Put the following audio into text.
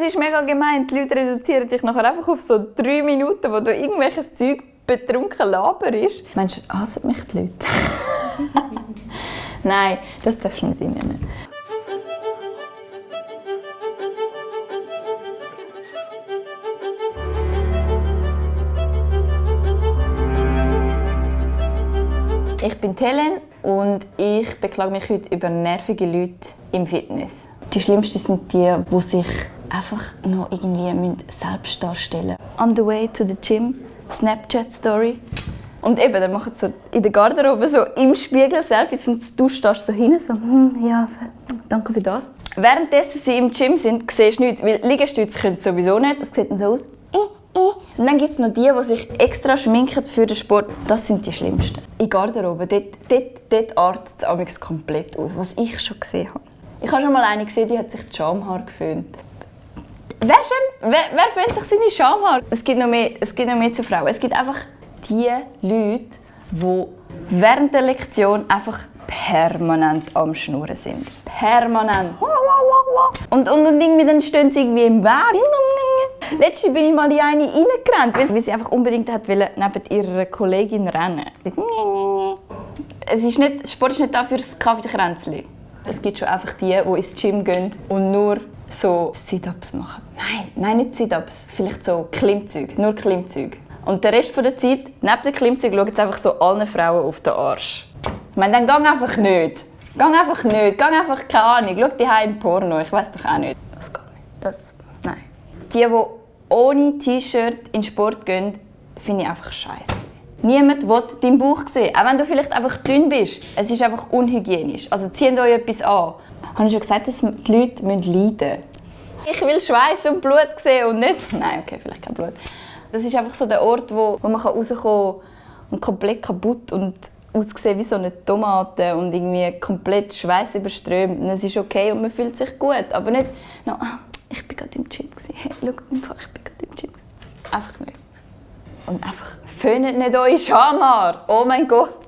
Es ist mega gemein, die Leute reduzieren dich nachher einfach auf so 3 Minuten, wo du irgendwelches Zeug betrunken laberst. Meinst du, hassen mich die Leute? Nein, das darfst du nicht nennen. Ich bin Helen und ich beklage mich heute über nervige Leute im Fitness. Die schlimmsten sind die, die sich einfach noch irgendwie selbst darstellen müssen. On the way to the gym, Snapchat-Story. Und eben, dann machen sie so in der Garderobe so im Spiegel Selfies und du stehst so hin, so ja, danke für das. Währenddessen sie im Gym sind, siehst du nichts, weil Liegestütze können sie sowieso nicht. Das sieht dann so aus. Und dann gibt es noch die sich extra schminken für den Sport. Das sind die Schlimmsten. In der Garderobe, dort artet es amigs komplett aus, was ich schon gesehen habe. Ich habe schon mal eine gesehen, die hat sich die Schamhaare geföhnt. Wer föhnt sich seine Schamhaare? Es gibt noch mehr zu Frauen. Es gibt einfach die Leute, die während der Lektion einfach permanent am Schnurren sind. Permanent. Und irgendwie dann stehen sie irgendwie im Weg. Letztens bin ich mal in eine reingerannt, weil sie einfach unbedingt neben ihrer Kollegin rennen. Sport ist nicht da für das Kaffeekränzchen. Es gibt schon einfach die ins Gym gehen und nur so Sit-Ups machen. Nein, nicht Sit-Ups. Vielleicht so Klimmzüge, nur Klimmzüge. Und den Rest der Zeit, neben den Klimmzügen, schauen sie einfach so allen Frauen auf den Arsch. Ich meine, dann gang einfach nicht. Gang einfach, keine Ahnung. Schau die im Porno, ich weiss doch auch nicht. Das geht nicht. Nein. Die ohne T-Shirt in den Sport gehen, finde ich einfach scheiße. Niemand will deinen Bauch sehen, auch wenn du vielleicht einfach dünn bist. Es ist einfach unhygienisch. Also zieht euch etwas an. Habe ich schon gesagt, dass die Leute leiden müssen? Ich will Schweiß und Blut sehen und nicht... Nein, okay, vielleicht kein Blut. Das ist einfach so der Ort, wo man rauskommen kann und komplett kaputt und aussehen wie so eine Tomate und irgendwie komplett Schweiß überströmt. Es ist okay und man fühlt sich gut, aber nicht no, ich bin gerade im Gym. Hey, schau, ich bin gerade im Gym. Einfach nicht. Und einfach föhnt nicht eure Schamhaare. Oh mein Gott.